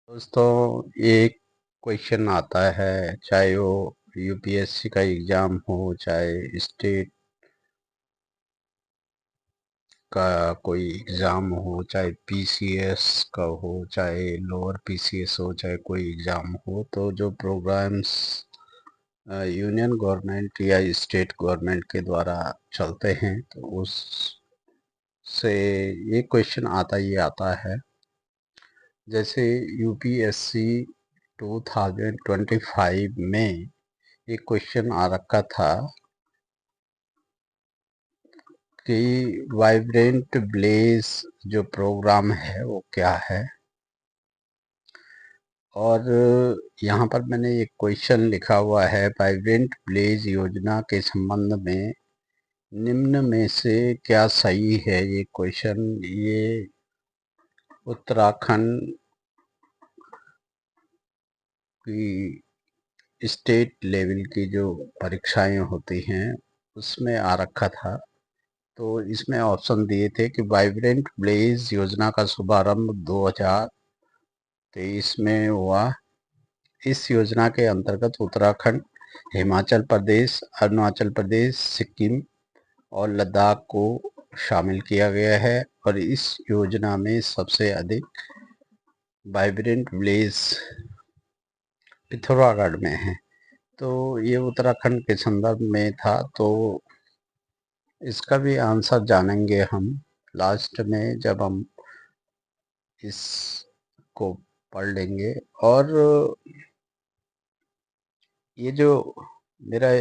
दोस्तों, एक क्वेश्चन आता है, चाहे वो यूपीएससी का एग्ज़ाम हो, चाहे स्टेट का कोई एग्ज़ाम हो, चाहे पीसीएस का हो, चाहे लोअर पीसीएस हो, चाहे कोई एग्ज़ाम हो, तो जो प्रोग्राम्स यूनियन गवर्नमेंट या स्टेट गवर्नमेंट के द्वारा चलते हैं, तो उससे ये क्वेश्चन आता है। जैसे यूपीएससी 2025 में एक क्वेश्चन आ रखा था कि वाइब्रेंट ब्लेज जो प्रोग्राम है वो क्या है। और यहाँ पर मैंने एक क्वेश्चन लिखा हुआ है, वाइब्रेंट ब्लेज योजना के संबंध में निम्न में से क्या सही है। ये क्वेश्चन ये उत्तराखंड की स्टेट लेवल की जो परीक्षाएं होती हैं उसमें आ रखा था। तो इसमें ऑप्शन दिए थे कि वाइब्रेंट ब्लेज योजना का शुभारंभ 2023 में हुआ। इस योजना के अंतर्गत उत्तराखंड, हिमाचल प्रदेश, अरुणाचल प्रदेश, सिक्किम और लद्दाख को शामिल किया गया है। और इस योजना में सबसे अधिक वाइब्रेंट ब्लेज पिथौरागढ़ में है। तो ये उत्तराखंड के संदर्भ में था। तो इसका भी आंसर जानेंगे हम लास्ट में, जब हम इसको पढ़ लेंगे। और ये जो मेरा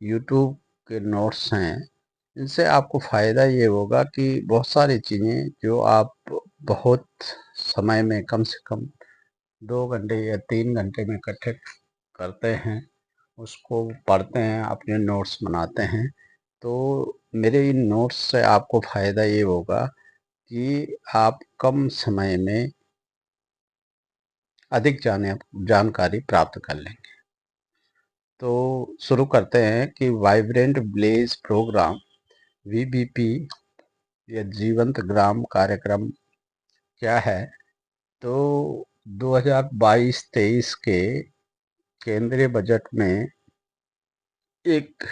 यूट्यूब के नोट्स हैं, इनसे आपको फ़ायदा ये होगा कि बहुत सारी चीज़ें जो आप बहुत समय में, कम से कम 2 घंटे या 3 घंटे में इकट्ठे करते हैं, उसको पढ़ते हैं, अपने नोट्स बनाते हैं। तो मेरे इन नोट्स से आपको फ़ायदा ये होगा कि आप कम समय में अधिक जानकारी प्राप्त कर लेंगे। तो शुरू करते हैं कि वाइब्रेंट ब्लेज प्रोग्राम वीबीपी या जीवंत ग्राम कार्यक्रम क्या है। तो 2022-23 के केंद्रीय बजट में एक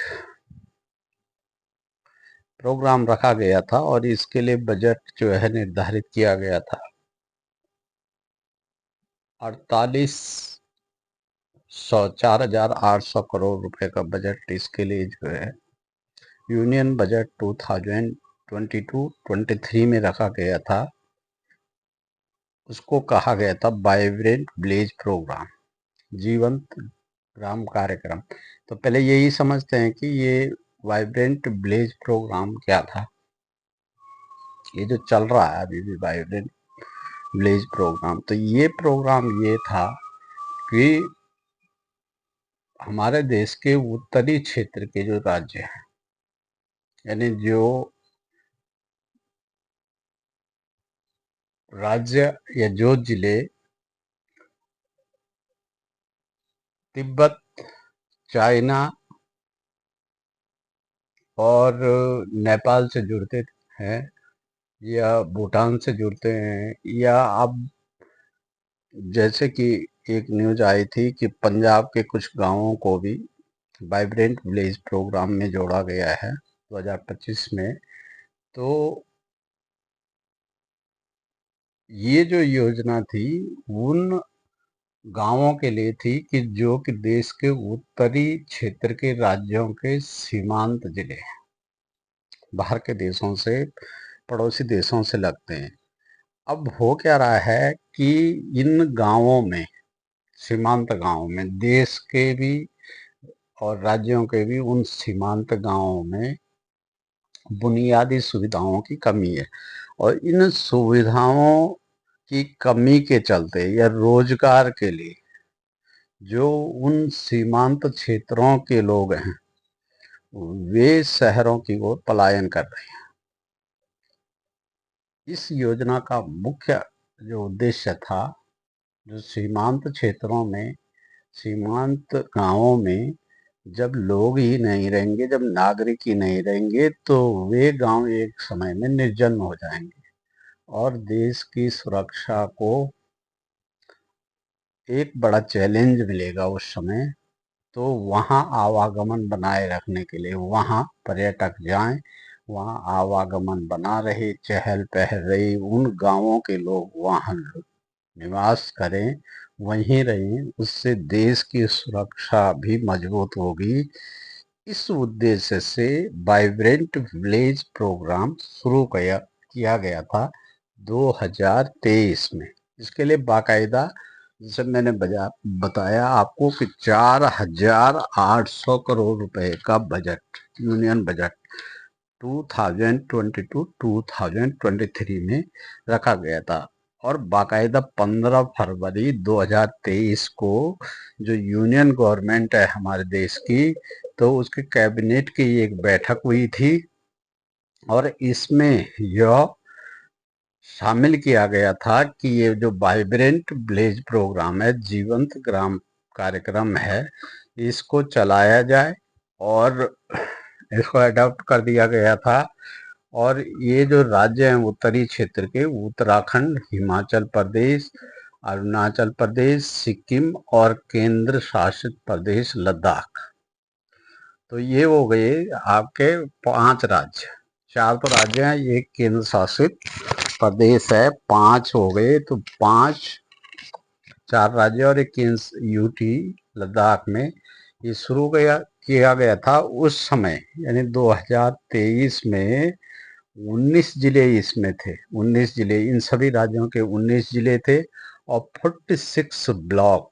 प्रोग्राम रखा गया था और इसके लिए बजट जो है निर्धारित किया गया था 4,800 करोड़ रुपए का बजट इसके लिए जो है यूनियन बजट 2022-23 में रखा गया था। उसको कहा गया था वाइब्रेंट ब्लेज प्रोग्राम, जीवंत ग्राम कार्यक्रम। तो पहले यही समझते हैं कि ये वाइब्रेंट ब्लेज प्रोग्राम क्या था। ये जो चल रहा है अभी भी वाइब्रेंट ब्लेज प्रोग्राम, तो ये प्रोग्राम ये था कि हमारे देश के उत्तरी क्षेत्र के जो राज्य हैं, यानी जो राज्य या जो जिले तिब्बत, चाइना और नेपाल से जुड़ते हैं, या भूटान से जुड़ते हैं, या अब जैसे कि एक न्यूज आई थी कि पंजाब के कुछ गांवों को भी वाइब्रेंट विलेज प्रोग्राम में जोड़ा गया है 2025 में। तो ये जो योजना थी उन गांवों के लिए थी कि जो कि देश के उत्तरी क्षेत्र के राज्यों के सीमांत जिले हैं, बाहर के देशों से, पड़ोसी देशों से लगते हैं। अब हो क्या रहा है कि इन गांवों में, सीमांत गांवों में, देश के भी और राज्यों के भी उन सीमांत गांवों में बुनियादी सुविधाओं की कमी है। और इन सुविधाओं की कमी के चलते या रोजगार के लिए जो उन सीमांत क्षेत्रों के लोग हैं, वे शहरों की ओर पलायन कर रहे हैं। इस योजना का मुख्य जो उद्देश्य था, जो सीमांत क्षेत्रों में, सीमांत गांवों में जब लोग ही नहीं रहेंगे, जब नागरिक ही नहीं रहेंगे, तो वे गांव एक समय में निर्जन हो जाएंगे और देश की सुरक्षा को एक बड़ा चैलेंज मिलेगा उस समय। तो वहाँ आवागमन बनाए रखने के लिए वहाँ पर्यटक जाएं, वहाँ आवागमन बना रहे, चहल पहल रही, उन गांवों के लोग वहाँ निवास करें, वहीं रहें, उससे देश की सुरक्षा भी मजबूत होगी। इस उद्देश्य से वाइब्रेंट विलेज प्रोग्राम शुरू किया गया था 2023 में। इसके लिए बाकायदा, जैसे मैंने बताया आपको कि 4,800 करोड़ रुपए का बजट, यूनियन बजट 2022-2023 में रखा गया था। और बाकायदा 15 फरवरी 2023 को जो यूनियन गवर्नमेंट है हमारे देश की, तो उसके कैबिनेट की एक बैठक हुई थी और इसमें यह शामिल किया गया था कि ये जो वाइब्रेंट विलेज प्रोग्राम है, जीवंत ग्राम कार्यक्रम है, इसको चलाया जाए और इसको अडॉप्ट कर दिया गया था। और ये जो राज्य हैं उत्तरी क्षेत्र के, उत्तराखंड, हिमाचल प्रदेश, अरुणाचल प्रदेश, सिक्किम और केंद्र शासित प्रदेश लद्दाख, तो ये हो गए आपके 5 राज्य। 4 तो राज्य हैं, एक केंद्र शासित प्रदेश है, 5 हो गए। तो 4 राज्य और एक केंद्र यूटी लद्दाख में ये शुरू किया गया था उस समय, यानी 2023 में 19 जिले इसमें थे। 19 जिले, इन सभी राज्यों के 19 जिले थे और 46 ब्लॉक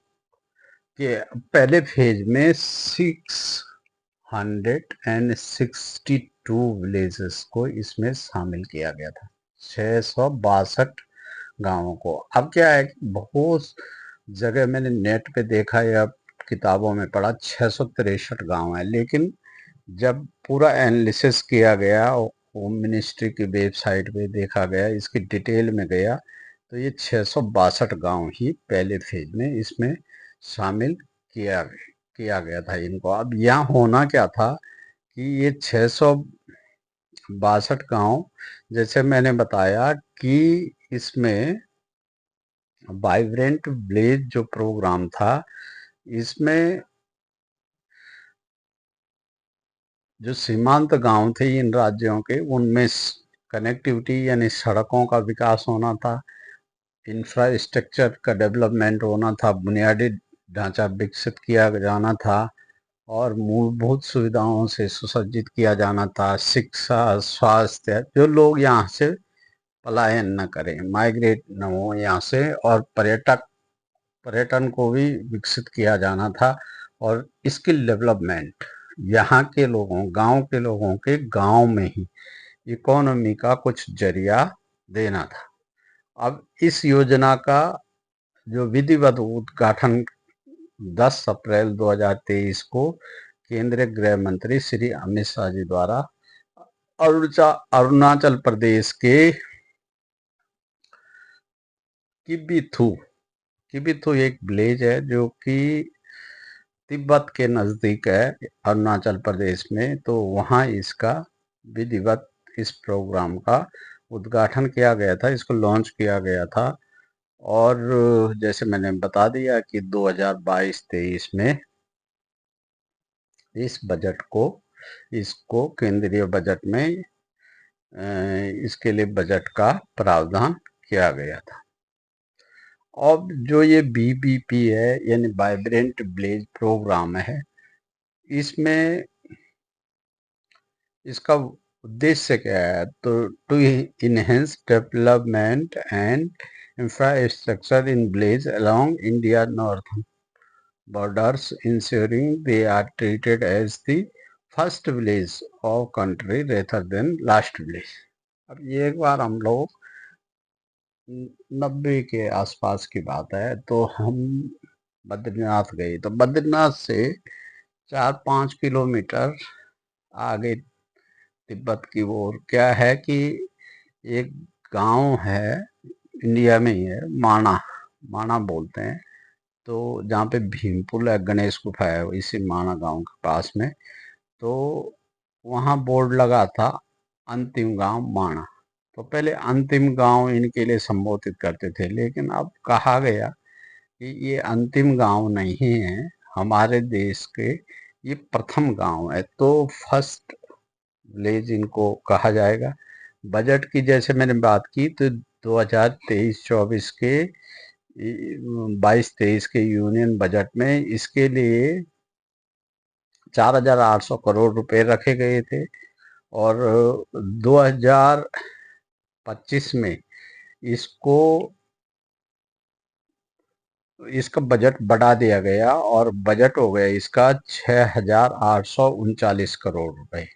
के पहले फेज में 662 विलेजेस को इसमें शामिल किया गया था, 662 गांवों को। अब क्या है कि बहुत जगह मैंने नेट पे देखा या किताबों में पढ़ा 663 गांव है, लेकिन जब पूरा एनालिसिस किया गया, होम मिनिस्ट्री की वेबसाइट पे देखा गया, इसकी डिटेल में गया, तो ये 662 गांव ही पहले फेज में इसमें शामिल किया किया गया था इनको। अब यहाँ होना क्या था कि ये 662 गांव, जैसे मैंने बताया कि इसमें वाइब्रेंट विलेज जो प्रोग्राम था, इसमें जो सीमांत गांव थे इन राज्यों के, उनमें कनेक्टिविटी यानी सड़कों का विकास होना था, इंफ्रास्ट्रक्चर का डेवलपमेंट होना था, बुनियादी ढांचा विकसित किया जाना था और मूलभूत सुविधाओं से सुसज्जित किया जाना था। शिक्षा, स्वास्थ्य, जो लोग यहाँ से पलायन न करें, माइग्रेट न हो यहाँ से, और पर्यटन को भी विकसित किया जाना था और स्किल डेवलपमेंट, यहाँ के लोगों, गांव के लोगों के गांव में ही इकोनॉमी का कुछ जरिया देना था। अब इस योजना का जो विधिवत उद्घाटन 10 अप्रैल 2023 को केंद्रीय गृह मंत्री श्री अमित शाह जी द्वारा अरुणाचल प्रदेश के किबिथु किबिथु एक विलेज है जो कि तिब्बत के नज़दीक है, अरुणाचल प्रदेश में। तो वहाँ इसका विधिवत इस प्रोग्राम का उद्घाटन किया गया था, इसको लॉन्च किया गया था। और जैसे मैंने बता दिया कि 2022-23 में इस बजट को, इसको केंद्रीय बजट में इसके लिए बजट का प्रावधान किया गया था। अब जो ये बीबीपी है यानी वाइब्रेंट विलेज प्रोग्राम है, इसमें इसका उद्देश्य क्या है? तो to enhance development and infrastructure in village along India north borders, ensuring they are treated as the first village of country rather than last village। अब ये एक बार हम लोग 90 के आसपास की बात है, तो हम बद्रीनाथ गए। तो बद्रीनाथ से 4-5 किलोमीटर आगे तिब्बत की ओर क्या है कि एक गांव है, इंडिया में ही है, माणा, माणा बोलते हैं। तो जहाँ पे भीमपुल है, गणेश गुफा है, इसी माणा गांव के पास में। तो वहाँ बोर्ड लगा था अंतिम गांव माणा। तो पहले अंतिम गांव इनके लिए संबोधित करते थे, लेकिन अब कहा गया कि ये अंतिम गांव नहीं है हमारे देश के, ये प्रथम गांव है, तो फर्स्ट विलेज इनको कहा जाएगा। बजट की जैसे मैंने बात की तो 2023-24 के 22-23 के यूनियन बजट में इसके लिए 4,800 करोड़ रुपए रखे गए थे, और 2025 में इसको इसका बजट बढ़ा दिया गया और बजट हो गया इसका 6,839 करोड़ रुपए।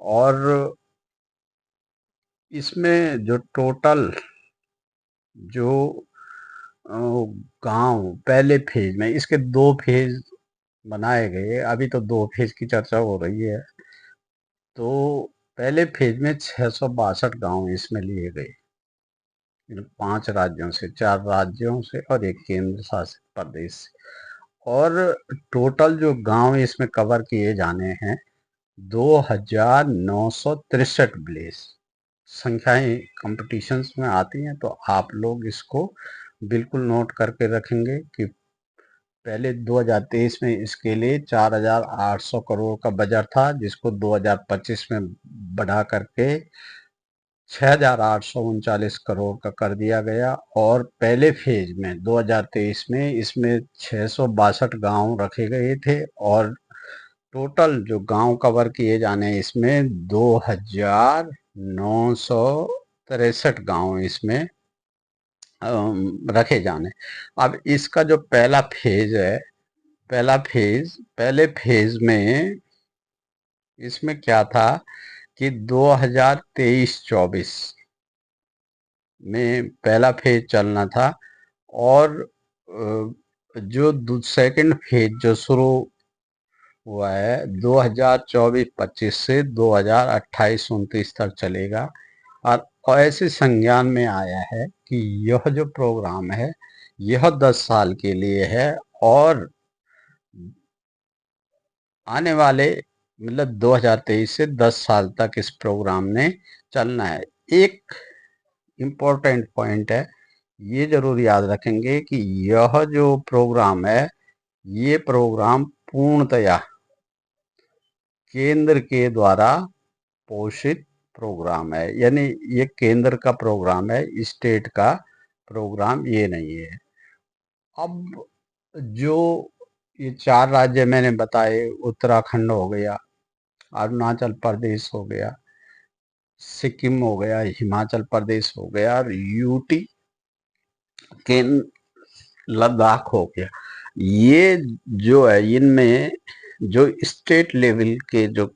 और इसमें जो टोटल जो गांव पहले फेज में, इसके 2 फेज बनाए गए, अभी तो 2 फेज की चर्चा हो रही है। तो पहले फेज में 662 गांव इसमें लिए गए, 5 राज्यों से, 4 राज्यों से और एक केंद्र शासित प्रदेश से। और टोटल जो गांव इसमें कवर किए जाने हैं 2,963 विलेज। संख्याएं कंपटीशंस में आती हैं, तो आप लोग इसको बिल्कुल नोट करके रखेंगे कि पहले 2023 में इसके लिए 4,800 करोड़ का बजट था, जिसको 2025 में बढ़ा करके 6,839 करोड़ का कर दिया गया। और पहले फेज में 2023 में इसमें 662 गांव रखे गए थे, और टोटल जो गांव कवर किए जाने इसमें 2,963 गांव इसमें रखे जाने। अब इसका जो पहला फेज है, पहले फेज में इसमें क्या था कि 2023-24 में पहला फेज चलना था, और जो सेकंड फेज जो शुरू हुआ है 2024-25 से 2028-29 तक चलेगा। और ऐसे संज्ञान में आया है कि यह जो प्रोग्राम है यह 10 साल के लिए है, और आने वाले मतलब 2023 से 10 साल तक इस प्रोग्राम ने चलना है। एक इम्पोर्टेंट पॉइंट है, ये जरूर याद रखेंगे कि यह जो प्रोग्राम है ये प्रोग्राम पूर्णतया केंद्र के द्वारा पोषित प्रोग्राम है, यानी ये केंद्र का प्रोग्राम है, स्टेट का प्रोग्राम ये नहीं है। अब जो ये 4 राज्य मैंने बताए, उत्तराखंड हो गया, अरुणाचल प्रदेश हो गया, सिक्किम हो गया, हिमाचल प्रदेश हो गया, और यूटी के लद्दाख हो गया, ये जो है इनमें जो स्टेट लेवल के जो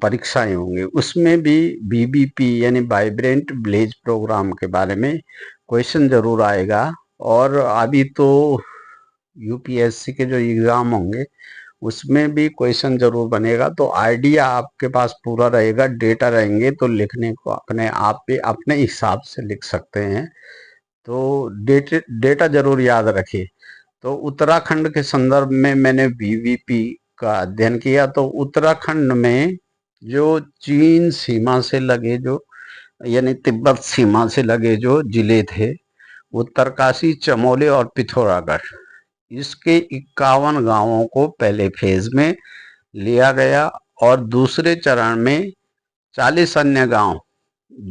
परीक्षाएं होंगे उसमें भी बीबीपी यानी वाइब्रेंट विलेज प्रोग्राम के बारे में क्वेश्चन जरूर आएगा। और अभी तो यूपीएससी के जो एग्जाम होंगे उसमें भी क्वेश्चन जरूर बनेगा, तो आइडिया आपके पास पूरा रहेगा, डेटा रहेंगे तो लिखने को अपने आप भी अपने हिसाब से लिख सकते हैं। तो डेटा जरूर याद रखिए। तो उत्तराखंड के संदर्भ में मैंने बीवीपी का अध्ययन किया, तो उत्तराखंड में जो चीन सीमा से लगे जो यानी तिब्बत सीमा से लगे जो जिले थे, उत्तरकाशी, चमोली और पिथौरागढ़, इसके 51 गांवों को पहले फेज में लिया गया, और दूसरे चरण में 40 अन्य गांव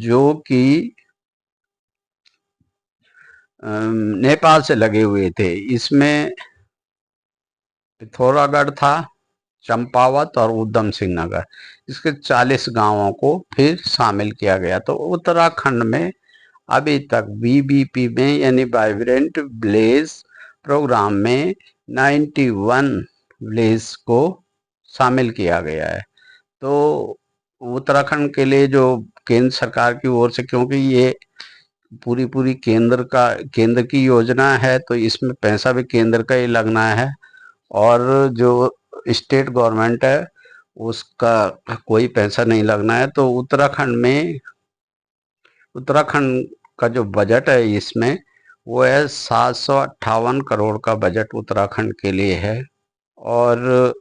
जो कि नेपाल से लगे हुए थे, इसमें पिथौरागढ़ था, चंपावत और उधम सिंह नगर, इसके 40 गांवों को फिर शामिल किया गया। तो उत्तराखंड में अभी तक बीबीपी में यानी वाइब्रेंट विलेज प्रोग्राम में 91 विलेज को शामिल किया गया है। तो उत्तराखंड के लिए जो केंद्र सरकार की ओर से, क्योंकि ये पूरी केंद्र की योजना है, तो इसमें पैसा भी केंद्र का ही लगना है, और जो स्टेट गवर्नमेंट है उसका कोई पैसा नहीं लगना है। तो उत्तराखंड का जो बजट है इसमें वो है 758 करोड़ का बजट उत्तराखंड के लिए है। और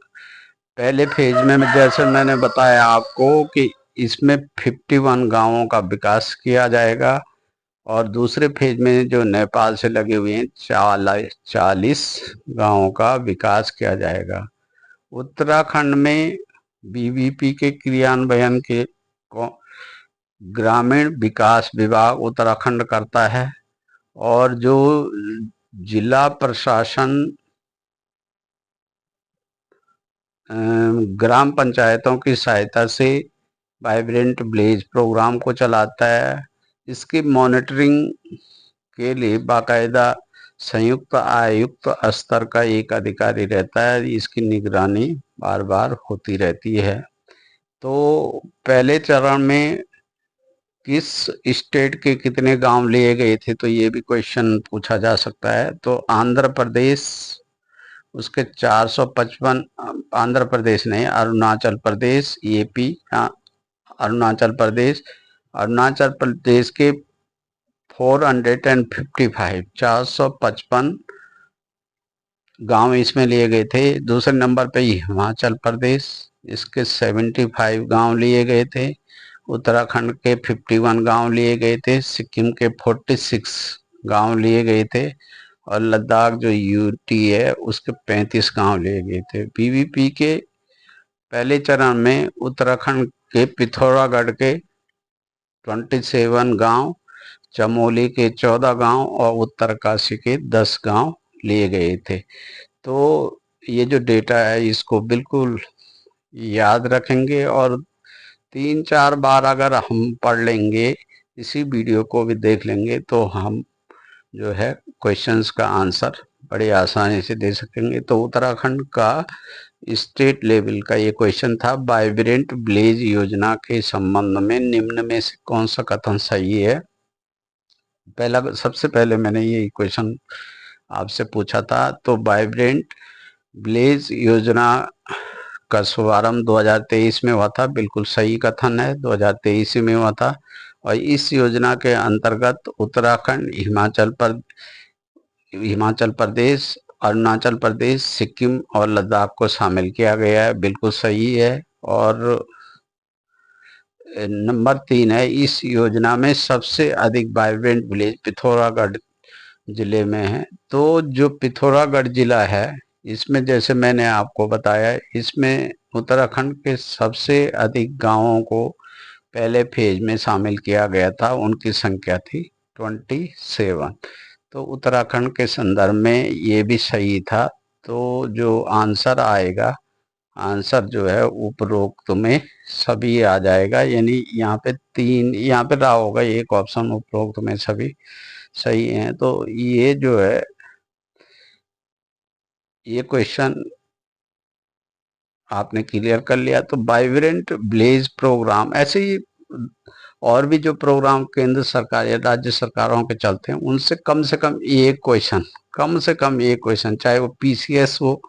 पहले फेज में जैसे मैंने बताया आपको कि इसमें 51 गांवों का विकास किया जाएगा, और दूसरे फेज में जो नेपाल से लगे हुए हैं 40 गांवों का विकास किया जाएगा। उत्तराखंड में बीबीपी के क्रियान्वयन के ग्रामीण विकास विभाग उत्तराखंड करता है, और जो जिला प्रशासन ग्राम पंचायतों की सहायता से वाइब्रेंट विलेज प्रोग्राम को चलाता है। इसकी मॉनिटरिंग के लिए बाकायदा संयुक्त आयुक्त स्तर का एक अधिकारी रहता है। इसकी निगरानी बार बार होती रहती है। तो पहले चरण में किस स्टेट के कितने गांव लिए गए थे, तो ये भी क्वेश्चन पूछा जा सकता है। तो आंध्र प्रदेश, उसके 455, आंध्र प्रदेश नहीं, अरुणाचल प्रदेश, यूपी, अरुणाचल प्रदेश, अरुणाचल प्रदेश के 455, 455 गांव इसमें लिए गए थे। दूसरे नंबर पे हिमाचल प्रदेश, इसके 75 गांव लिए गए थे। उत्तराखंड के 51 गांव लिए गए थे। सिक्किम के 46 गांव लिए गए थे। और लद्दाख जो यूटी है उसके 35 गांव लिए गए थे। पीवीपी के पहले चरण में उत्तराखंड के पिथौरागढ़ के 27 गांव, चमोली के 14 गांव और उत्तरकाशी के 10 गांव लिए गए थे। तो ये जो डेटा है इसको बिल्कुल याद रखेंगे, और 3-4 बार अगर हम पढ़ लेंगे, इसी वीडियो को भी देख लेंगे, तो हम जो है क्वेश्चंस का आंसर बड़े आसानी से दे सकेंगे। तो उत्तराखंड का स्टेट लेवल का ये क्वेश्चन था, वाइब्रेंट विलेज योजना के संबंध में निम्न में से कौन सा कथन सही है। पहला, सबसे पहले मैंने ये क्वेश्चन आपसे पूछा था, तो वाइब्रेंट विलेज योजना का शुभारंभ 2023 में हुआ था। बिल्कुल सही कथन है, 2023 में हुआ था। और इस योजना के अंतर्गत उत्तराखंड, हिमाचल प्रदेश, अरुणाचल प्रदेश, सिक्किम और लद्दाख को शामिल किया गया है। बिल्कुल सही है। और नंबर 3 है, इस योजना में सबसे अधिक वाइब्रेंट विलेज पिथौरागढ़ जिले में है। तो जो पिथौरागढ़ जिला है, इसमें जैसे मैंने आपको बताया, इसमें उत्तराखंड के सबसे अधिक गांवों को पहले फेज में शामिल किया गया था। उनकी संख्या थी 27। तो उत्तराखंड के संदर्भ में ये भी सही था। तो जो आंसर आएगा, आंसर जो है उपरोक्त में सभी आ जाएगा। यानी यहाँ पे 3, यहाँ पे रहा होगा एक ऑप्शन, उपरोक्त में सभी सही है। तो ये जो है ये क्वेश्चन आपने क्लियर कर लिया। तो वाइब्रेंट विलेज प्रोग्राम, ऐसे ही और भी जो प्रोग्राम केंद्र सरकार या राज्य सरकारों के चलते हैं, उनसे कम से कम एक क्वेश्चन, कम से कम एक क्वेश्चन, चाहे वो पीसीएस हो,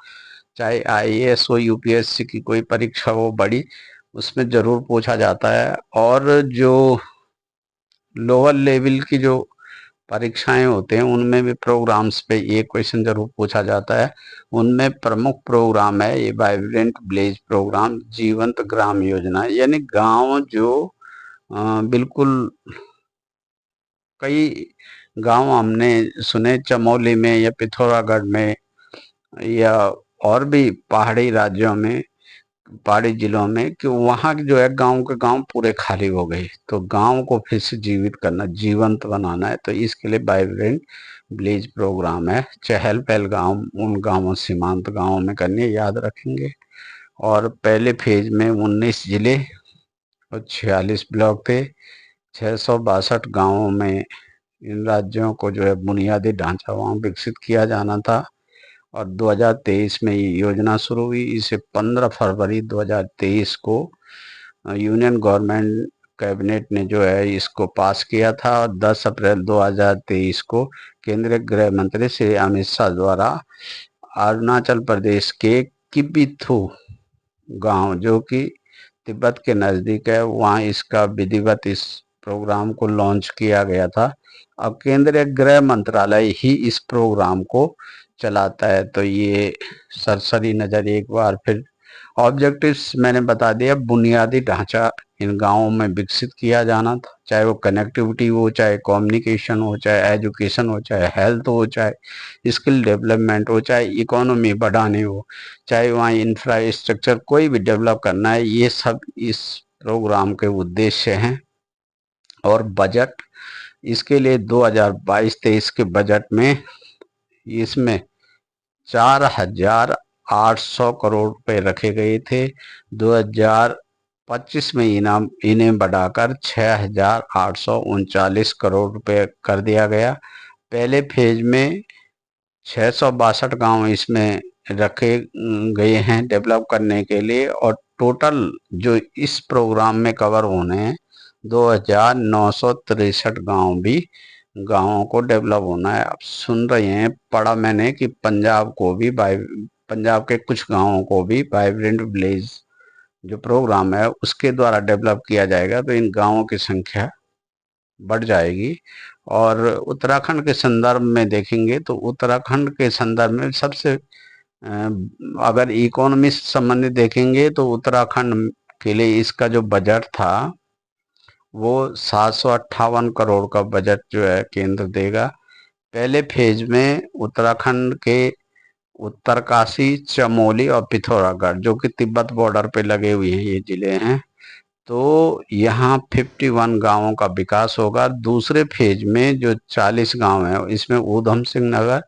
चाहे आईएएस हो, यूपीएससी की कोई परीक्षा हो बड़ी, उसमें जरूर पूछा जाता है। और जो लोअर लेवल की जो परीक्षाएं होते हैं उनमें भी प्रोग्राम्स पे ये क्वेश्चन जरूर पूछा जाता है। उनमें प्रमुख प्रोग्राम है ये वाइब्रेंट विलेज प्रोग्राम, जीवंत ग्राम योजना। यानी गांव जो बिल्कुल, कई गांव हमने सुने चमोली में या पिथौरागढ़ में या और भी पहाड़ी राज्यों में, पहाड़ी जिलों में, कि वहाँ जो है गांव के गांव पूरे खाली हो गए। तो गांव को फिर से जीवित करना, जीवंत बनाना है। तो इसके लिए वाइब्रेंट विलेज प्रोग्राम है। चहल पहल गांव उन गांवों, सीमांत गांवों में करनी है, याद रखेंगे। और पहले फेज में 19 जिले और 46 ब्लॉक थे। 662 गांवों में इन राज्यों को जो है बुनियादी ढांचा वहाँ विकसित किया जाना था। और 2023 में ये योजना शुरू हुई। इसे 15 फरवरी 2023 को यूनियन गवर्नमेंट कैबिनेट ने जो है इसको पास किया था। और 10 अप्रैल 2023 को केंद्रीय गृह मंत्री श्री अमित शाह द्वारा अरुणाचल प्रदेश के किबिथु गांव, जो कि तिब्बत के नजदीक है, वहां इसका विधिवत इस प्रोग्राम को लॉन्च किया गया था। अब केंद्रीय गृह मंत्रालय ही इस प्रोग्राम को चलाता है। तो ये सरसरी नजर एक बार फिर ऑब्जेक्टिव्स मैंने बता दिया, बुनियादी ढांचा इन गांवों में विकसित किया जाना था, चाहे वो कनेक्टिविटी हो, चाहे कम्युनिकेशन हो, चाहे एजुकेशन हो, चाहे हेल्थ हो, चाहे स्किल डेवलपमेंट हो, चाहे इकोनॉमी बढ़ाने हो, चाहे वहाँ इंफ्रास्ट्रक्चर कोई भी डेवलप करना है, ये सब इस प्रोग्राम के उद्देश्य हैं। और बजट इसके लिए 2022-23 के बजट में इसमें 4,800 करोड़ रुपए रखे गए थे। 2025 में इन्हें बढ़ाकर 6,839 करोड़ रुपए कर दिया गया। पहले फेज में 662 गांव इसमें रखे गए हैं डेवलप करने के लिए, और टोटल जो इस प्रोग्राम में कवर होने हैं 2,963 गांव भी गांवों को डेवलप होना है। आप सुन रहे हैं, पढ़ा मैंने कि पंजाब के कुछ गांवों को भी वाइब्रेंट विलेज जो प्रोग्राम है उसके द्वारा डेवलप किया जाएगा, तो इन गांवों की संख्या बढ़ जाएगी। और उत्तराखंड के संदर्भ में देखेंगे तो उत्तराखंड के संदर्भ में सबसे अगर इकोनॉमी से संबंधित देखेंगे तो उत्तराखंड के लिए इसका जो बजट था वो 758 करोड़ का बजट जो है केंद्र देगा। पहले फेज में उत्तराखंड के उत्तरकाशी, चमोली और पिथौरागढ़ जो कि तिब्बत बॉर्डर पे लगे हुए हैं ये जिले हैं, तो यहाँ 51 गांवों का विकास होगा। दूसरे फेज में जो 40 गांव हैं इसमें ऊधम सिंह नगर,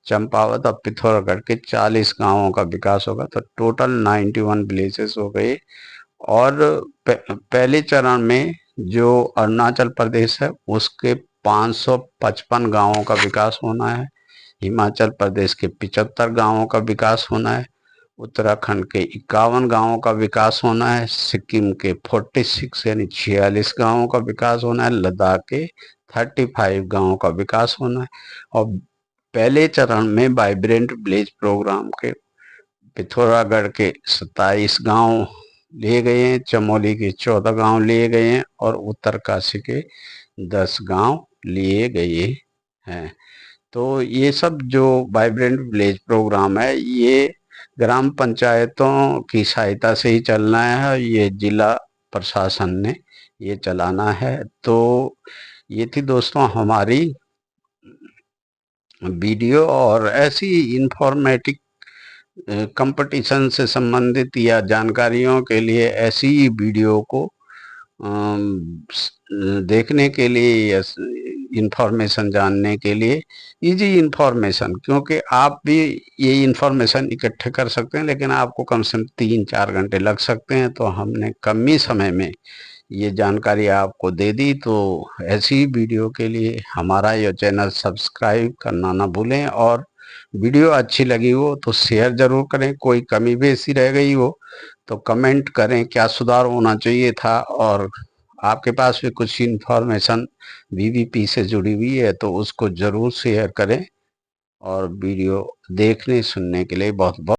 चंपावत और पिथौरागढ़ के 40 गांवों का विकास होगा, तो टोटल 91 विलेजेस हो गए। और पहले चरण में जो अरुणाचल प्रदेश है उसके 555 गांवों का विकास होना है, हिमाचल प्रदेश के 75 गांवों का विकास होना है, उत्तराखंड के 51 गांवों का विकास होना है, सिक्किम के 46 यानी 46 गांवों का विकास होना है, लद्दाख के 35 गांवों का विकास होना है। और पहले चरण में वाइब्रेंट विलेज प्रोग्राम के पिथौरागढ़ के 27 गांव लिए गए हैं, चमोली के 14 गांव लिए गए हैं और उत्तरकाशी के 10 गांव लिए गए हैं। तो ये सब जो वाइब्रेंट विलेज प्रोग्राम है ये ग्राम पंचायतों की सहायता से ही चलना है, ये जिला प्रशासन ने ये चलाना है। तो ये थी दोस्तों हमारी वीडियो, और ऐसी इंफॉर्मेटिव कंपटीशन से संबंधित या जानकारियों के लिए ऐसी वीडियो को देखने के लिए या इंफॉर्मेशन जानने के लिए, इजी इंफॉर्मेशन, क्योंकि आप भी ये इंफॉर्मेशन इकट्ठे कर सकते हैं लेकिन आपको कम से कम 3-4 घंटे लग सकते हैं, तो हमने कम ही समय में ये जानकारी आपको दे दी। तो ऐसी वीडियो के लिए हमारा यह चैनल सब्सक्राइब करना ना भूलें, और वीडियो अच्छी लगी हो तो शेयर ज़रूर करें। कोई कमी बेसी रह गई हो तो कमेंट करें क्या सुधार होना चाहिए था, और आपके पास भी कुछ इन्फॉर्मेशन वीवीपी से जुड़ी हुई है तो उसको ज़रूर शेयर करें। और वीडियो देखने सुनने के लिए बहुत बहुत